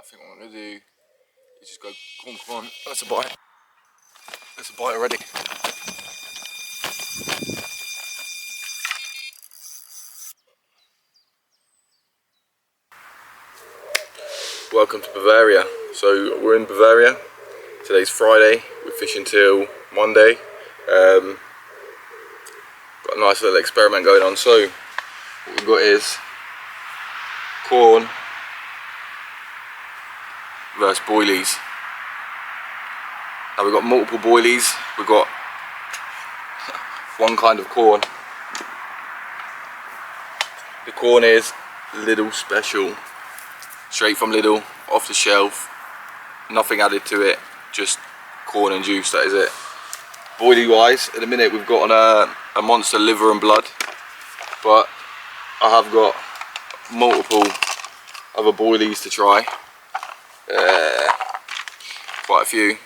think what I'm going to do is just go, come on, that's a bite. That's a bite already. Welcome to Bavaria. So we're in Bavaria. Today's Friday. We're fishing till Monday. Got a nice little experiment going on. So what we've got is corn versus boilies. Now we've got multiple boilies. We've got one kind of corn. The corn is Lidl special. Straight from Lidl, off the shelf. Nothing added to it, just corn and juice, that is it. Boilie wise, in a minute we've got on a monster liver and blood, but I have got multiple other boilies to try. Quite a few.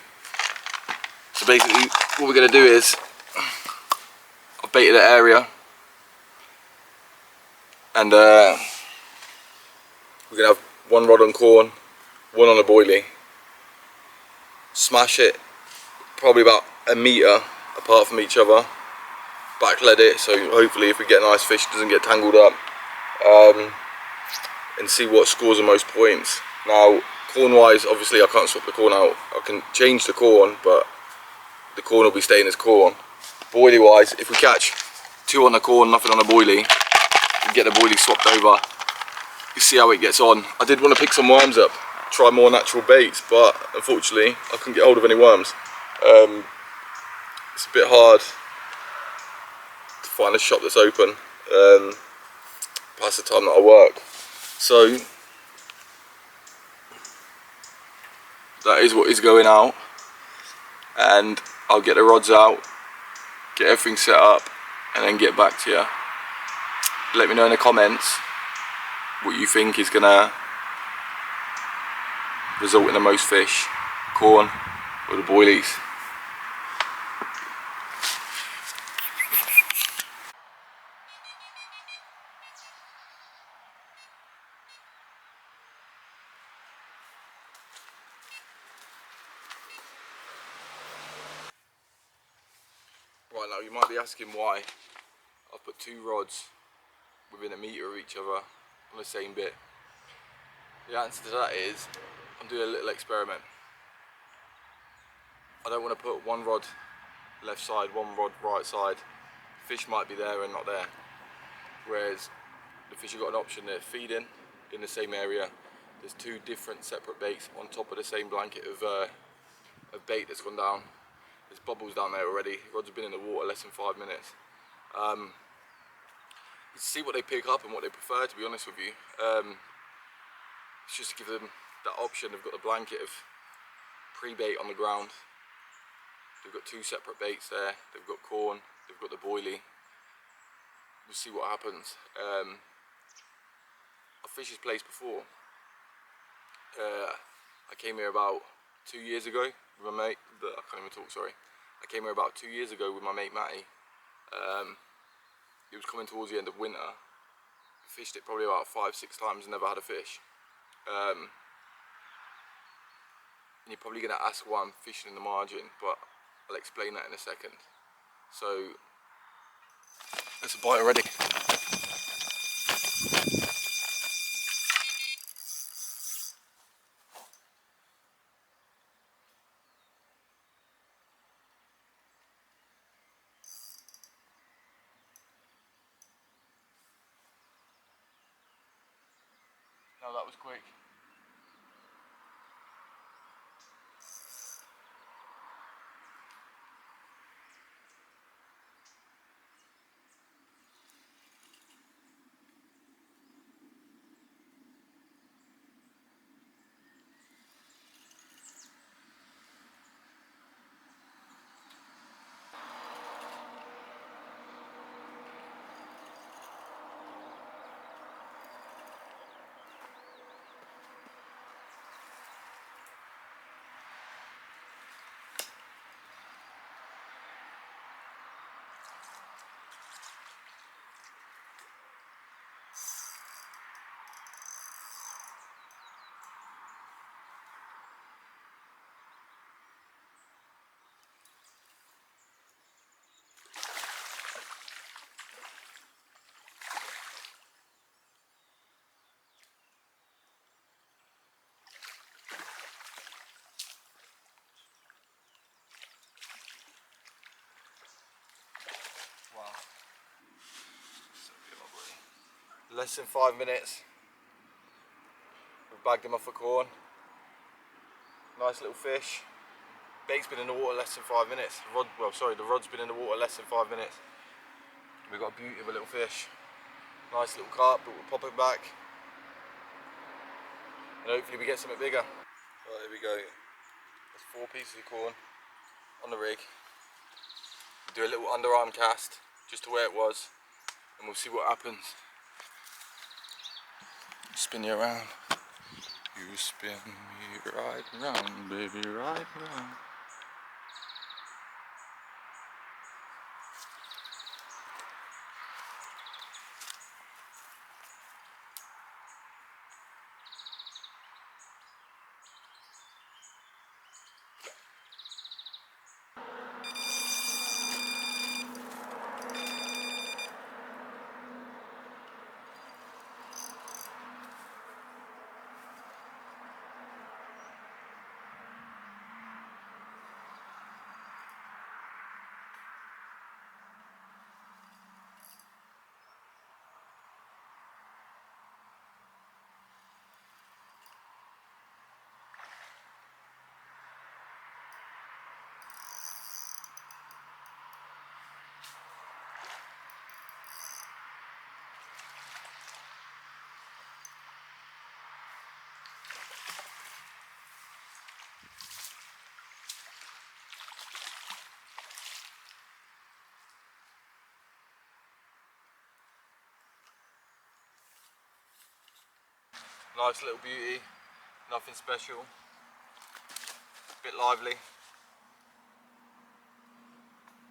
So basically what we're going to do is, I've baited an area and we're going to have one rod on corn, one on a boilie. Smash it probably about a metre apart from each other, back lead it, so hopefully if we get a nice fish it doesn't get tangled up, and see what scores the most points. Now corn wise, obviously I can't swap the corn out. I can change the corn, but the corn will be staying as corn. Boilie wise, if we catch two on the corn, nothing on the boilie, we get the boilie swapped over. You see how it gets on. I did want to pick some worms up, try more natural baits, but unfortunately I couldn't get hold of any worms. It's a bit hard to find a shop that's open past the time that I work. So that is what is going out, and I'll get the rods out, get everything set up, and then get back to you. Let me know in the comments what you think is gonna result in the most fish, corn or the boilies. Right, now you might be asking why I've put two rods within a metre of each other on the same bit. The answer to that is I'm doing a little experiment. I don't want to put one rod left side, one rod right side. Fish might be there and not there. Whereas the fish have got an option, they're feeding in the same area. There's two different separate baits on top of the same blanket of bait that's gone down. There's bubbles down there already. Rods have been in the water less than 5 minutes. See what they pick up and what they prefer, to be honest with you. It's just to give them that option. They've got the blanket of pre-bait on the ground. They've got two separate baits there. They've got corn, they've got the boilie. We'll see what happens. I've fished this place before. I came here about 2 years ago with my mate. I can't even talk, sorry. I came here about 2 years ago with my mate Matty. It was coming towards the end of winter. Fished it probably about 5-6 times and never had a fish. And you're probably going to ask why I'm fishing in the margin, but I'll explain that in a second. So that's a bite already. Now that was quick. less than 5 minutes. We've bagged him off a corn. Nice little fish. Bait's been in the water less than 5 minutes. The rod's been in the water less than 5 minutes. We've got a beauty of a little fish. Nice little carp, but we'll pop it back. And hopefully we get something bigger. Right, here we go. There's 4 pieces of corn on the rig. We'll do a little underarm cast, just to where it was, and we'll see what happens. Spin you around. You spin me right round, baby, right round. Nice little beauty, nothing special, a bit lively.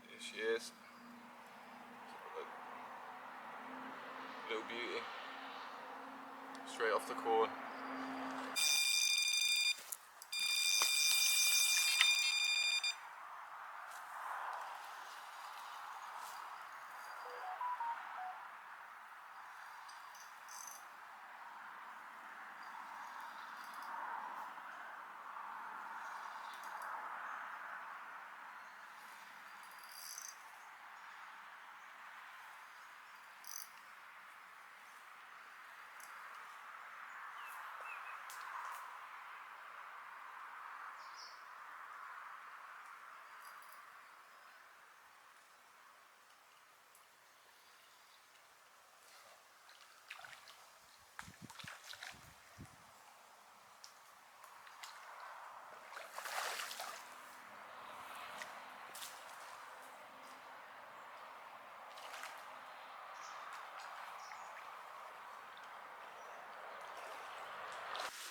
Here she is. Little beauty, straight off the corn.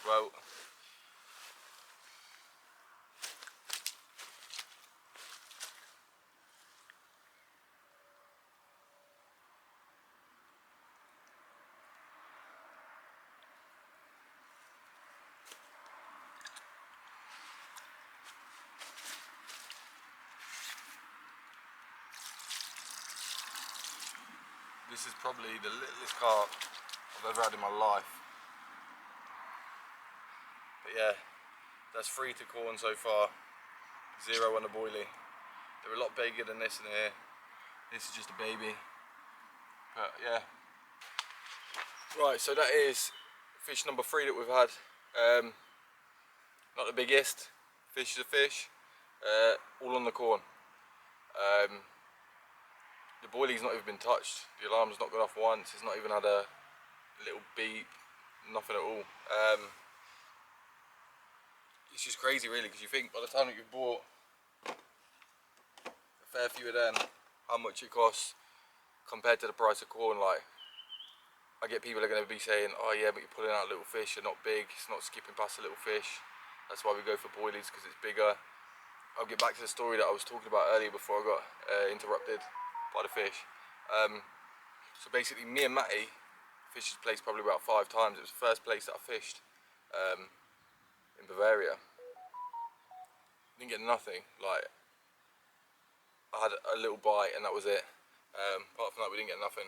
Well, this is probably the littlest carp I've ever had in my life. But yeah, that's 3 to corn so far, 0 on the boilie. They're a lot bigger than this in here. This is just a baby. But yeah. Right, so that is fish number 3 that we've had. Not the biggest, fish is a fish, all on the corn. The boilie's not even been touched, the alarm's not gone off once, it's not even had a little beep, nothing at all. It's just crazy really, because you think by the time that you've bought a fair few of them, how much it costs compared to the price of corn. Like, I get people that are going to be saying, oh yeah, but you're pulling out little fish, they're not big, it's not skipping past the little fish. That's why we go for boilies, because it's bigger. I'll get back to the story that I was talking about earlier before I got interrupted by the fish. So basically, me and Matty fished this place probably about 5 times. It was the first place that I fished in Bavaria. Didn't get nothing. Like, I had a little bite and that was it. Apart from that, we didn't get nothing.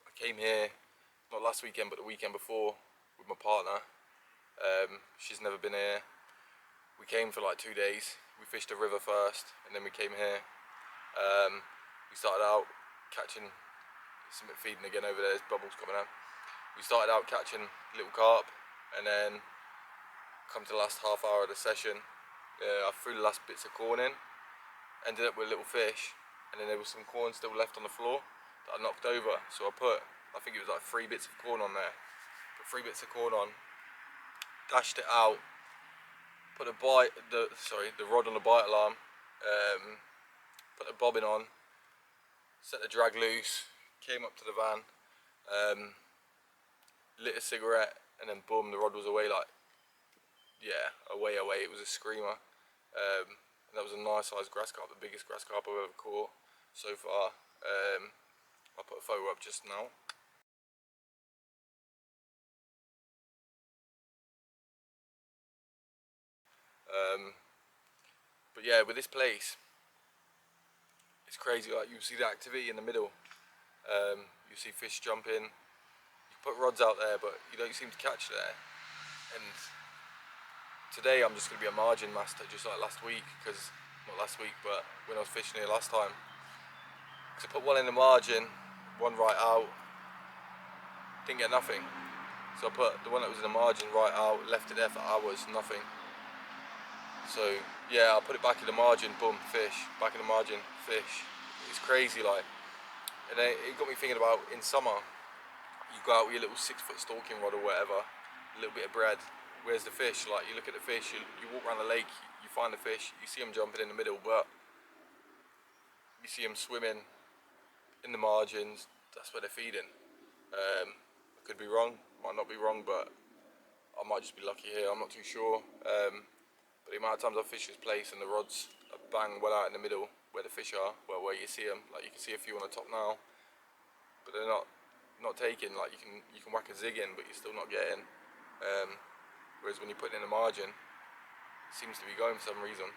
I came here not last weekend but the weekend before with my partner. She's never been here. We came for like 2 days. We fished the river first and then we came here. We started out catching something feeding again over there. There's bubbles coming out. We started out catching little carp, and then come to the last half hour of the session, I threw the last bits of corn in, ended up with little fish, and then there was some corn still left on the floor that I knocked over. So I think it was like 3 bits of corn on there. Put 3 bits of corn on, dashed it out, put the rod on the bite alarm, put the bobbin on, set the drag loose, came up to the van, lit a cigarette, and then boom, the rod was away. Like, yeah, away. It was a screamer. And that was a nice sized grass carp, the biggest grass carp I've ever caught so far. I'll put a photo up just now. But yeah, with this place, it's crazy. Like, you see the activity in the middle. You see fish jumping. You put rods out there, but you don't seem to catch there. And today I'm just going to be a margin master, just like last week, because not last week, but when I was fishing here last time. Because I put one in the margin, one right out, didn't get nothing. So I put the one that was in the margin right out, left it there for hours, nothing. So yeah, I put it back in the margin, boom, fish. Back in the margin, fish. It's crazy, like. And then it got me thinking about, in summer, you go out with your little 6-foot stalking rod or whatever, a little bit of bread. Where's the fish? Like, you look at the fish, you walk around the lake, you find the fish, you see them jumping in the middle, but you see them swimming in the margins. That's where they're feeding. I could be wrong, might not be wrong, but I might just be lucky here. I'm not too sure. But the amount of times I've fished this place and the rods are bang well out in the middle where the fish are, well, where you see them. Like, you can see a few on the top now, but they're not taking. Like, you can whack a zig in, but you're still not getting. Whereas when you put it in the margin, it seems to be going for some reason.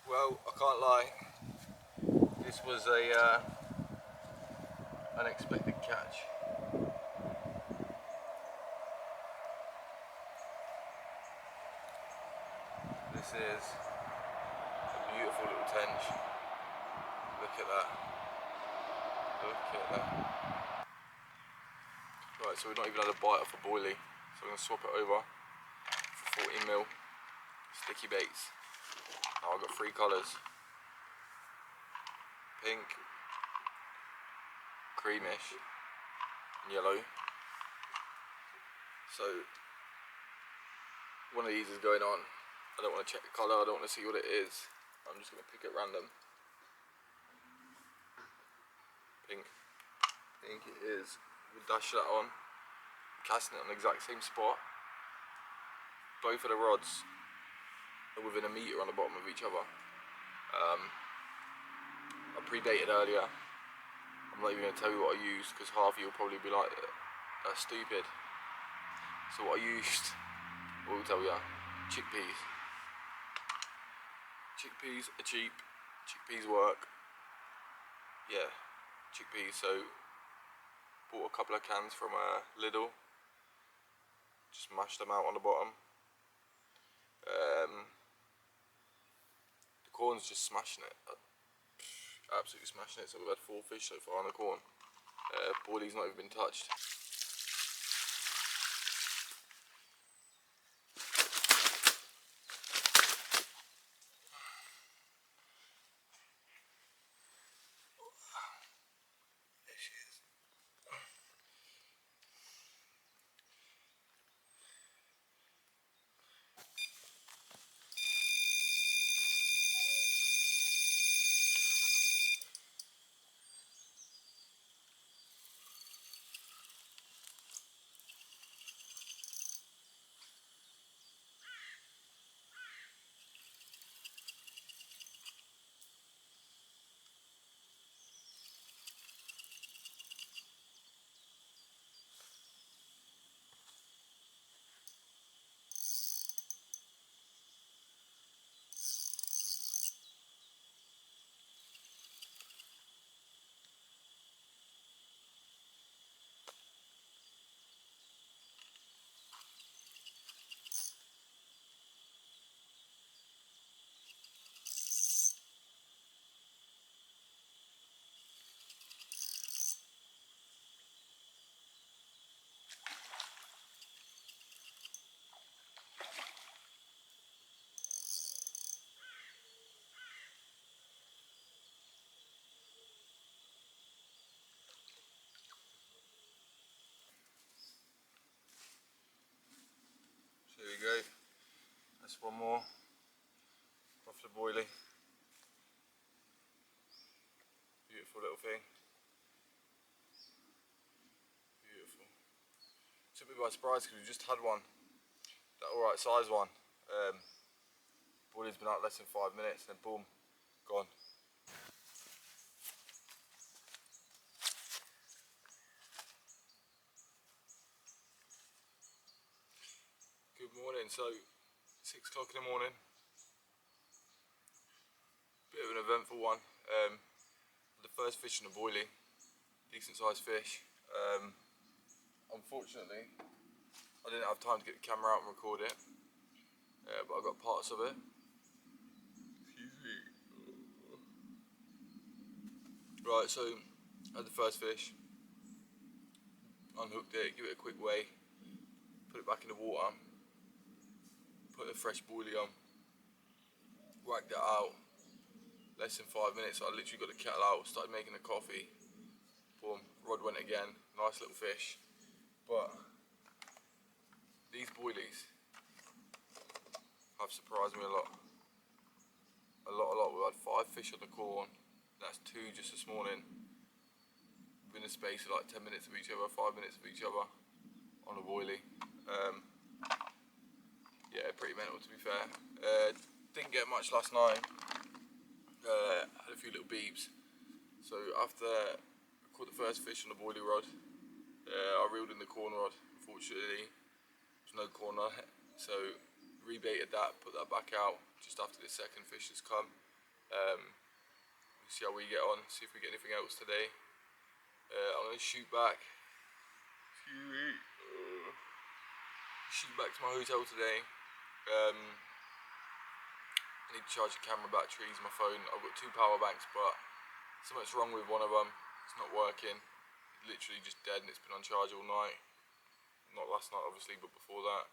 Well, I can't lie, this was a unexpected catch. This is a beautiful little tench. Look at that. Look at that. Right, so we've not even had a bite off a boilie, so I'm going to swap it over for 14mm sticky baits. Now I've got 3 colours: pink, creamish, and yellow. So one of these is going on. I don't want to check the colour, I don't want to see what it is. I'm just going to pick at random. Pink. Pink it is. We'll dash that on. Casting it on the exact same spot. Both of the rods are within 1 metre on the bottom of each other. I pre-baited earlier. I'm not even going to tell you what I used, because half of you will probably be like, that's stupid. So what I used, I will tell you, chickpeas. Chickpeas are cheap, chickpeas work. Yeah, chickpeas. So bought a couple of cans from Lidl, just mashed them out on the bottom. The corn's just smashing it, absolutely smashing it. So we've had 4 fish so far on the corn. Boilie's not even been touched. Just one more off the boilie. Beautiful little thing. Beautiful. Took me by surprise because we just had one, that alright size one. Boilie's been out less than 5 minutes and then boom, gone. Good morning, so 6 o'clock in the morning. Bit of an eventful one. The first fish on the boilie, decent sized fish. Unfortunately, I didn't have time to get the camera out and record it, but I got parts of it. Excuse me. Right, so I had the first fish, unhooked it, give it a quick weigh, put it back in the water, put a fresh boilie on, whacked it out. Less than 5 minutes, I literally got the kettle out, started making the coffee. Boom, rod went again, nice little fish. But these boilies have surprised me a lot. A lot. We've had 5 fish on the corn, that's 2 just this morning. Within a space of like 10 minutes of each other, 5 minutes of each other on a boilie. Yeah, pretty mental to be fair. Didn't get much last night. Had a few little beeps. So after I caught the first fish on the boilie rod, I reeled in the corn rod. Unfortunately, there's no corn on it, so rebaited that, put that back out just after the second fish has come. We'll see how we get on, see if we get anything else today. I'm going to shoot back. Shoot back to my hotel today. I need to charge the camera batteries, my phone. I've got 2 power banks, but something's wrong with one of them. It's not working. It's literally just dead and it's been on charge all night. Not last night obviously, but before that.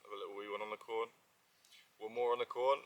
Have a little wee one on the corn. One more on the corn.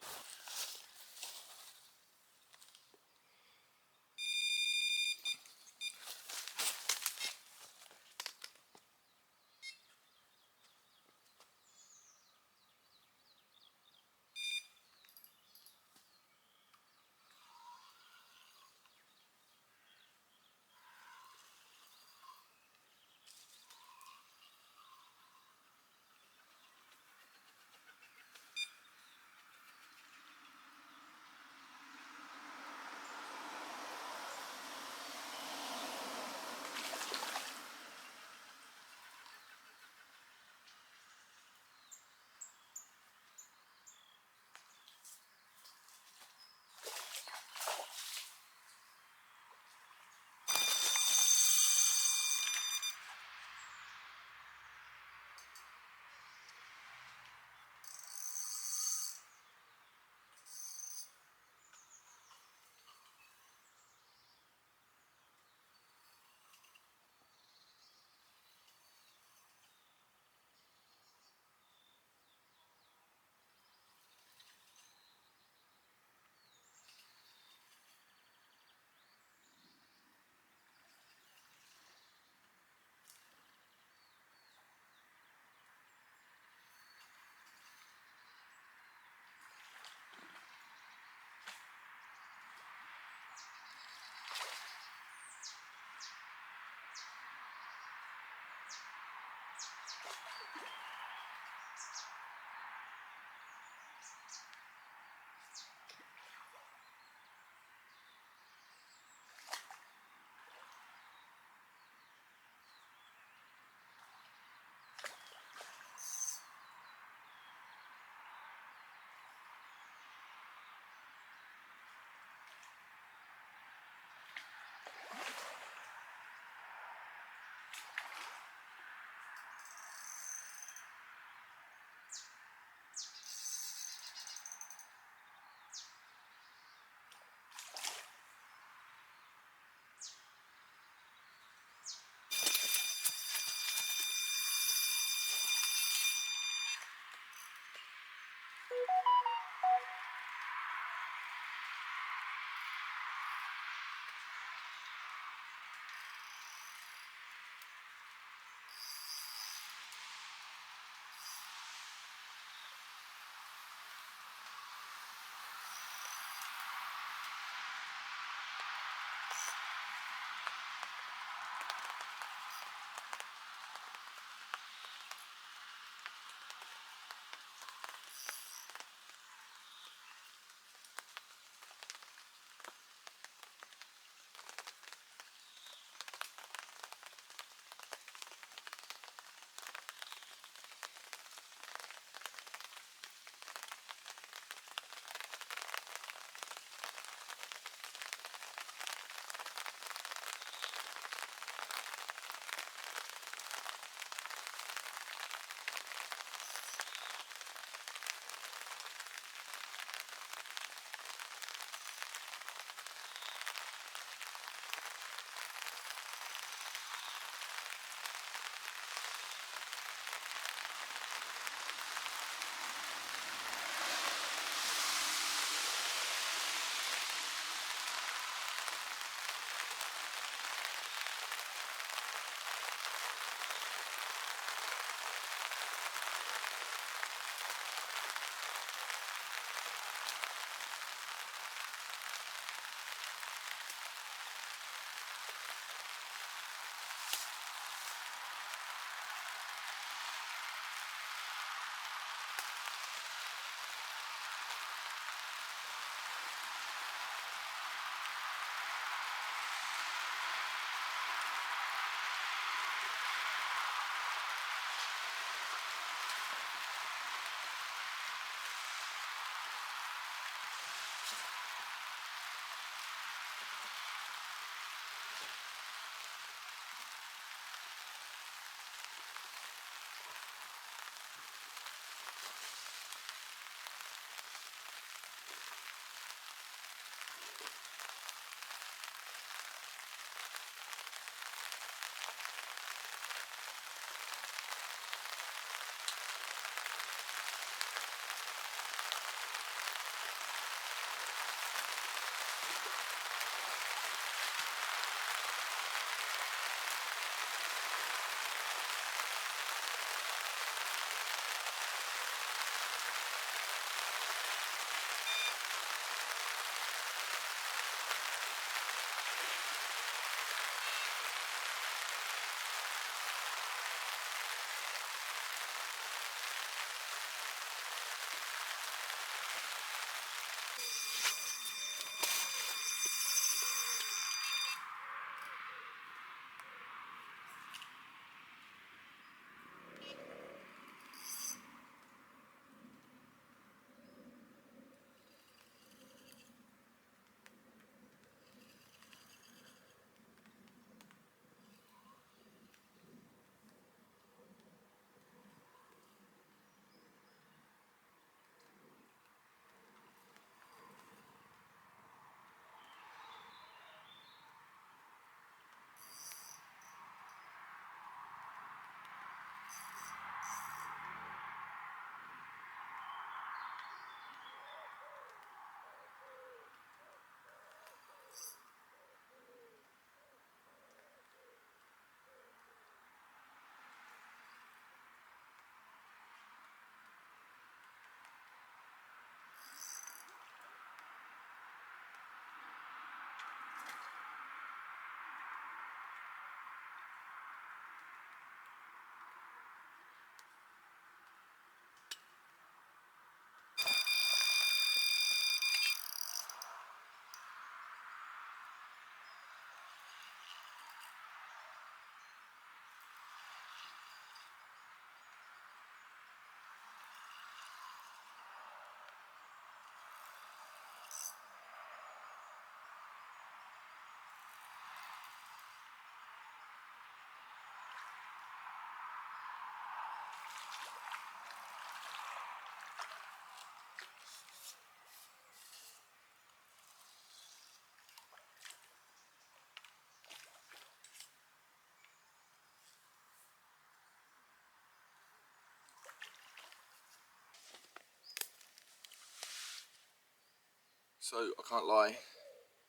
So I can't lie,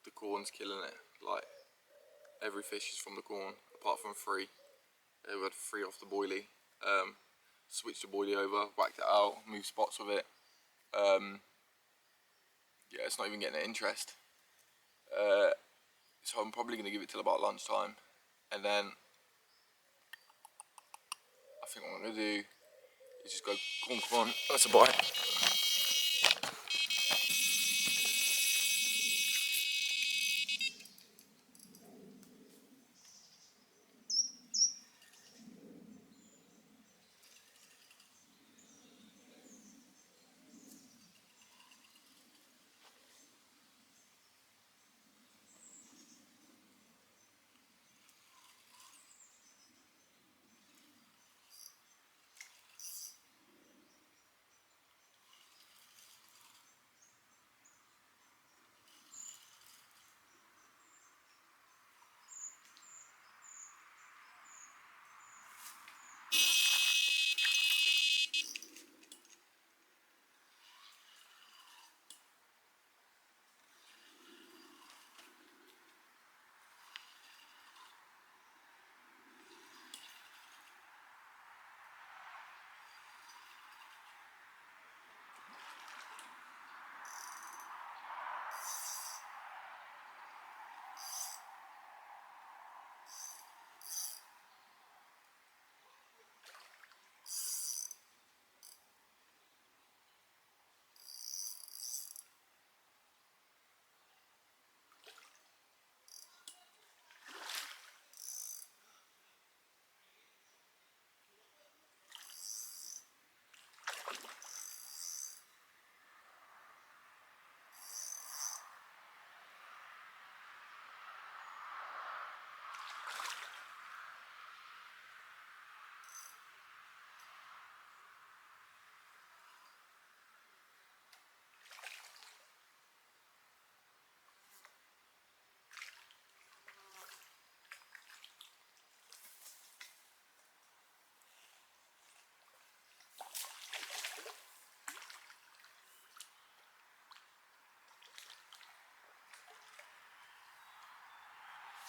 the corn's killing it. Like, every fish is from the corn, apart from 3. We had 3 off the boilie. Switched the boilie over, whacked it out, moved spots with it. Yeah, it's not even getting any interest. So I'm probably going to give it till about lunchtime, and then I think what I'm going to do is just go, come on, that's a bite.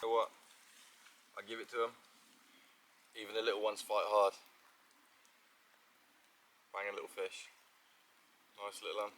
So what? I give it to them. Even the little ones fight hard. Bang a little fish. Nice little one.